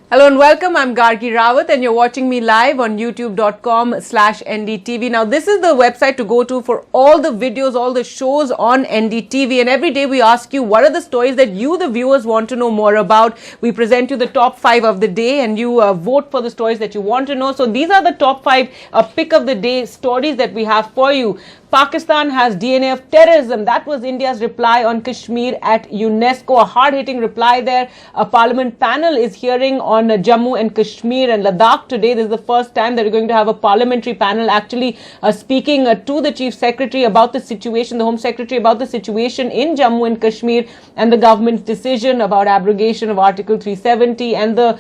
Hello and welcome. I'm Gargi Rawat and you're watching me live on youtube.com/NDTV. Now, this is the website to go to for all the videos, all the shows on NDTV. And every day we ask you, what are the stories that you, the viewers, want to know more about? We present you the top 5 of the day and you vote for the stories that you want to know. So these are the top 5 pick of the day stories that we have for you. Pakistan has DNA of terrorism. That was India's reply on Kashmir at UNESCO. A hard-hitting reply there. A parliament panel is hearing on Jammu and Kashmir and Ladakh today. This is the first time that we're going to have a parliamentary panel actually speaking to the Chief Secretary about the situation, the Home Secretary about the situation in Jammu and Kashmir and the government's decision about abrogation of Article 370 and the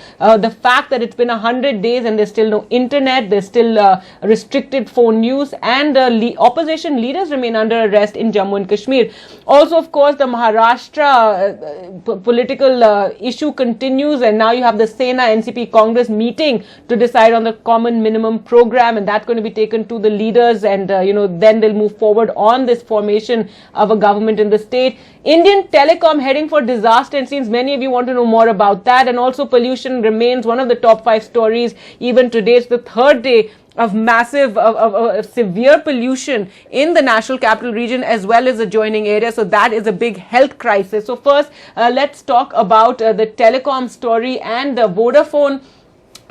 fact that it's been 100 days and there's still no internet, there's still restricted phone use, and opposition leaders remain under arrest in Jammu and Kashmir. Also, of course, the Maharashtra political issue continues, and now you have the Sena NCP Congress meeting to decide on the common minimum program, and that's going to be taken to the leaders, and then they'll move forward on this formation of a government in the state. Indian Telecom heading for disaster, and since many of you want to know more about that, and also pollution remains one of the top 5 stories even today. It's the third day of massive, severe pollution in the national capital region as well as adjoining areas. So that is a big health crisis. So first, let's talk about the telecom story and the Vodafone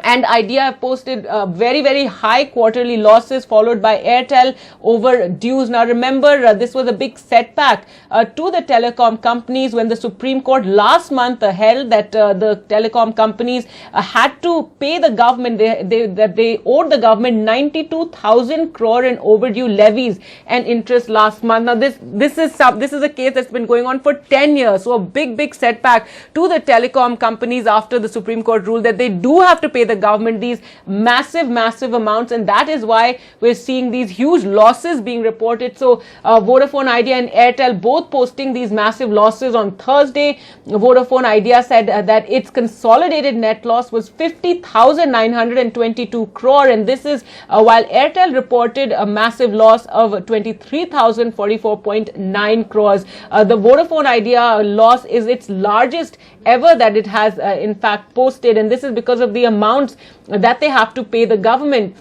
and Idea have posted very, very high quarterly losses, followed by Airtel over dues. Now remember, this was a big setback to the telecom companies when the Supreme Court last month held that the telecom companies had to pay the government, they owed the government 92,000 crore in overdue levies and interest last month. Now this is a case that's been going on for 10 years. So a big setback to the telecom companies after the Supreme Court ruled that they do have to pay the government these massive amounts, and that is why we're seeing these huge losses being reported. So Vodafone Idea and Airtel both posting these massive losses on Thursday. Vodafone Idea said that its consolidated net loss was 50,922 crore, and this is while Airtel reported a massive loss of 23,044.9 crores. The Vodafone Idea loss is its largest ever that it has in fact posted, and this is because of the amounts that they have to pay the government.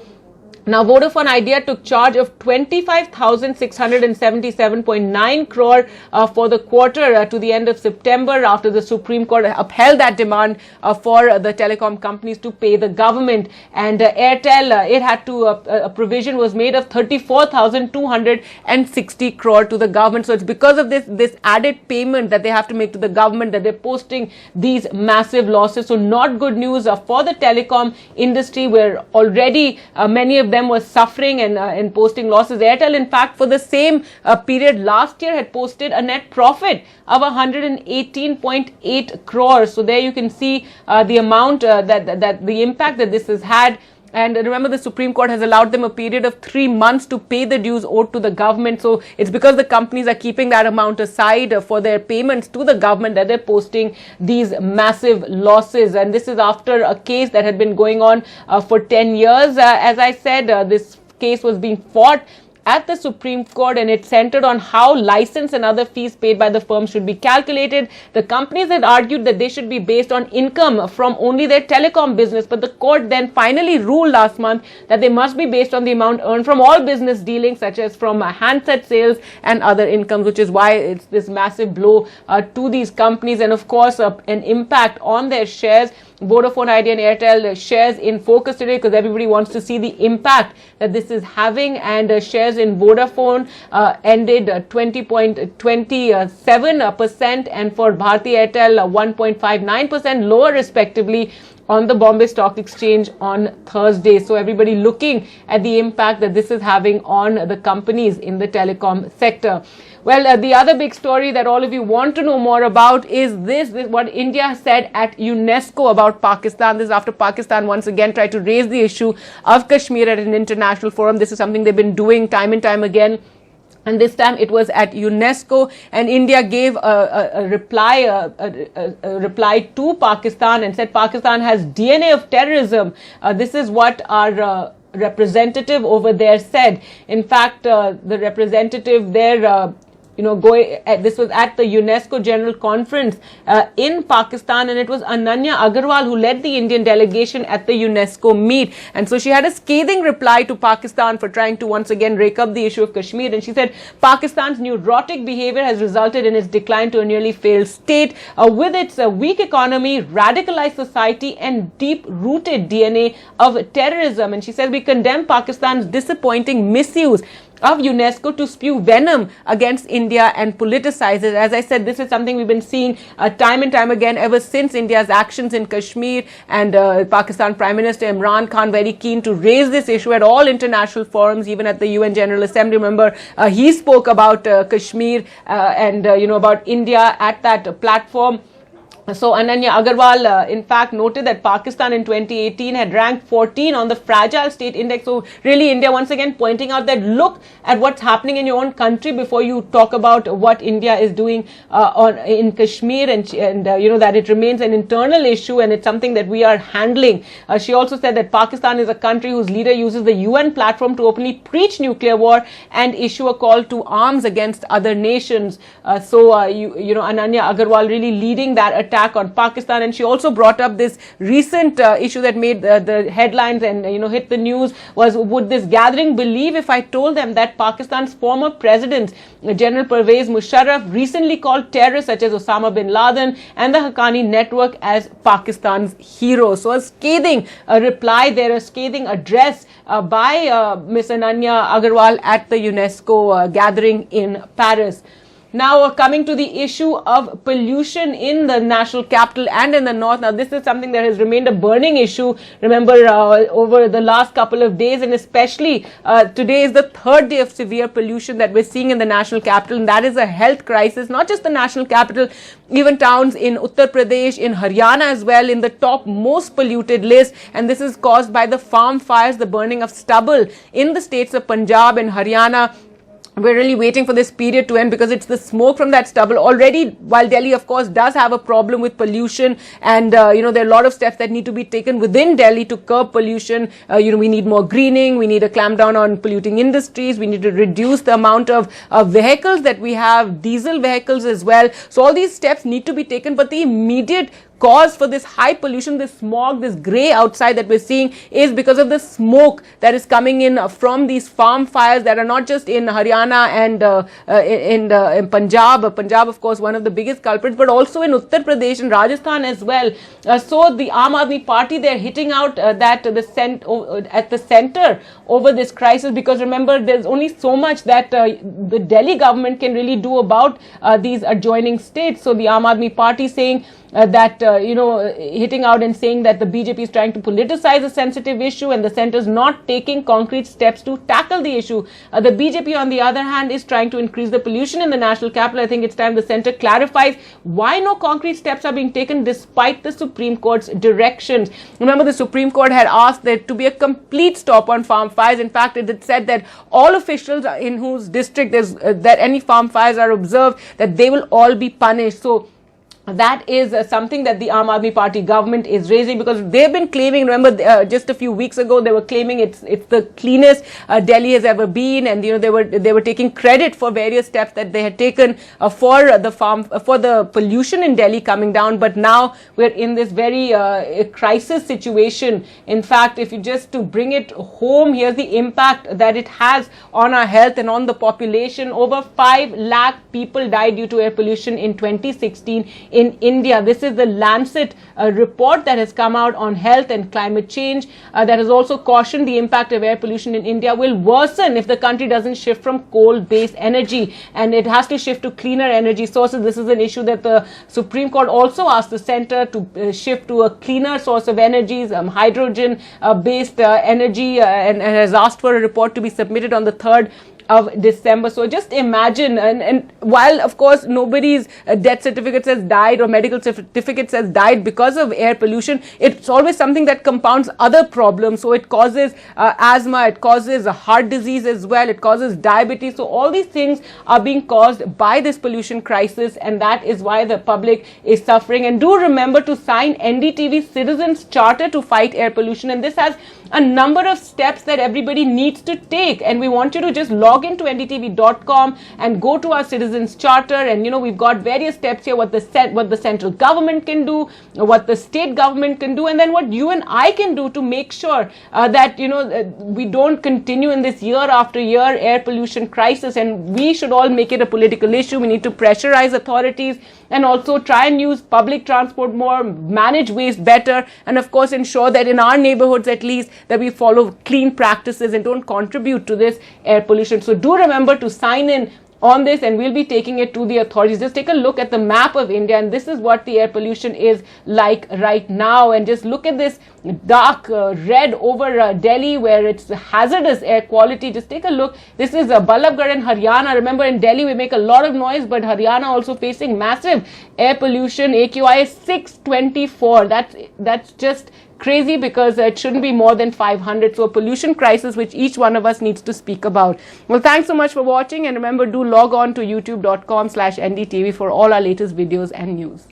Now, Vodafone Idea took charge of 25,677.9 crore for the quarter to the end of September after the Supreme Court upheld that demand for the telecom companies to pay the government. And Airtel, it had to, a provision was made of 34,260 crore to the government. So it's because of this added payment that they have to make to the government that they're posting these massive losses. So not good news for the telecom industry, where already many of them was suffering and posting losses. Airtel, in fact, for the same period last year had posted a net profit of 118.8 crores. So there you can see the amount that the impact that this has had. And remember, the Supreme Court has allowed them a period of 3 months to pay the dues owed to the government. So it's because the companies are keeping that amount aside for their payments to the government that they're posting these massive losses. And this is after a case that had been going on for 10 years. As I said, this case was being fought at the Supreme Court, and it centered on how license and other fees paid by the firm should be calculated. The companies had argued that they should be based on income from only their telecom business, but the court then finally ruled last month that they must be based on the amount earned from all business dealings, such as from handset sales and other incomes, which is why it's this massive blow to these companies, and of course an impact on their shares. Vodafone Idea and Airtel shares in focus today because everybody wants to see the impact that this is having, and shares in Vodafone ended 20.27%, and for Bharti Airtel 1.59% lower respectively on the Bombay Stock Exchange on Thursday. So everybody looking at the impact that this is having on the companies in the telecom sector. Well, the other big story that all of you want to know more about is this what India said at UNESCO about Pakistan. This is after Pakistan once again tried to raise the issue of Kashmir at an international forum. This is something they've been doing time and time again. And this time it was at UNESCO, and India gave a reply to Pakistan and said Pakistan has DNA of terrorism. This is what our representative over there said. In fact, the representative there this was at the UNESCO General Conference in Pakistan, and it was Ananya Agarwal who led the Indian delegation at the UNESCO meet. And so she had a scathing reply to Pakistan for trying to once again rake up the issue of Kashmir. And she said Pakistan's neurotic behavior has resulted in its decline to a nearly failed state with its weak economy, radicalized society, and deep-rooted DNA of terrorism. And she said we condemn Pakistan's disappointing misuse of UNESCO to spew venom against India and politicize it. As I said, this is something we've been seeing time and time again ever since India's actions in Kashmir, and Pakistan Prime Minister Imran Khan very keen to raise this issue at all international forums, even at the UN General Assembly. Remember, he spoke about Kashmir and about India at that platform. So Ananya Agarwal, in fact, noted that Pakistan in 2018 had ranked 14 on the Fragile State Index. So really, India once again pointing out that look at what's happening in your own country before you talk about what India is doing in Kashmir, and that it remains an internal issue and it's something that we are handling. She also said that Pakistan is a country whose leader uses the UN platform to openly preach nuclear war and issue a call to arms against other nations. Ananya Agarwal really leading that attack on Pakistan. And she also brought up this recent issue that made the headlines and hit the news, was would this gathering believe if I told them that Pakistan's former president General Pervez Musharraf recently called terrorists such as Osama bin Laden and the Haqqani network as Pakistan's heroes. So a scathing reply there, a scathing address by Ms. Ananya Agarwal at the UNESCO gathering in Paris. Now, coming to the issue of pollution in the national capital and in the north. Now, this is something that has remained a burning issue, remember, over the last couple of days, and especially today is the third day of severe pollution that we're seeing in the national capital, and that is a health crisis. Not just the national capital, even towns in Uttar Pradesh, in Haryana as well, in the top most polluted list, and this is caused by the farm fires, the burning of stubble in the states of Punjab and Haryana. We're really waiting for this period to end because it's the smoke from that stubble. Already, while Delhi, of course, does have a problem with pollution, and there are a lot of steps that need to be taken within Delhi to curb pollution. We need more greening. We need a clampdown on polluting industries. We need to reduce the amount of vehicles that we have, diesel vehicles as well. So all these steps need to be taken, but the immediate cause for this high pollution, this smog, this grey outside that we're seeing is because of the smoke that is coming in from these farm fires that are not just in Haryana and in Punjab. Punjab, of course, one of the biggest culprits, but also in Uttar Pradesh and Rajasthan as well. So the Aam Aadmi Party, they're hitting out at the center over this crisis, because remember, there's only so much that the Delhi government can really do about these adjoining states. So the Aam Aadmi Party saying hitting out and saying that the BJP is trying to politicize a sensitive issue and the centre is not taking concrete steps to tackle the issue. The BJP, on the other hand, is trying to increase the pollution in the national capital. I think it's time the centre clarifies why no concrete steps are being taken despite the Supreme Court's directions. Remember, the Supreme Court had asked there to be a complete stop on farm fires. In fact, it had said that all officials in whose district that any farm fires are observed, that they will all be punished. So that is something that the Aam Aadmi Party government is raising, because they've been claiming, remember, just a few weeks ago, they were claiming it's the cleanest Delhi has ever been, and they were taking credit for various steps that they had taken for the pollution in Delhi coming down. But now we're in this very crisis situation. In fact, if you just to bring it home, here's the impact that it has on our health and on the population. Over 5 lakh people died due to air pollution in 2016 in India. This is the Lancet report that has come out on health and climate change that has also cautioned the impact of air pollution in India will worsen if the country doesn't shift from coal-based energy, and it has to shift to cleaner energy sources. This is an issue that the Supreme Court also asked the centre to shift to a cleaner source of energies, hydrogen-based energy, and has asked for a report to be submitted on the 3rd of December. So just imagine, and while of course nobody's death certificates has died or medical certificates has died because of air pollution, it's always something that compounds other problems. So it causes asthma, it causes heart disease as well, it causes diabetes. So all these things are being caused by this pollution crisis, and that is why the public is suffering. And do remember to sign NDTV Citizens Charter to fight air pollution, and this has a number of steps that everybody needs to take, and we want you to just log log into ndtv.com and go to our Citizens Charter, and we've got various steps here, what the central government can do, what the state government can do, and then what you and I can do to make sure that we don't continue in this year after year air pollution crisis. And we should all make it a political issue. We need to pressurize authorities and also try and use public transport more, manage waste better, and of course ensure that in our neighborhoods at least that we follow clean practices and don't contribute to this air pollution. So do remember to sign in on this, and we'll be taking it to the authorities. Just take a look at the map of India, and this is what the air pollution is like right now. And just look at this dark red over Delhi, where it's hazardous air quality. Just take a look. This is Ballabgarh in Haryana. Remember, in Delhi we make a lot of noise, but Haryana also facing massive air pollution. AQI is 624. That's just crazy, because it shouldn't be more than 500. So a pollution crisis which each one of us needs to speak about. Well, thanks so much for watching, and remember, do log on to youtube.com/NDTV for all our latest videos and news.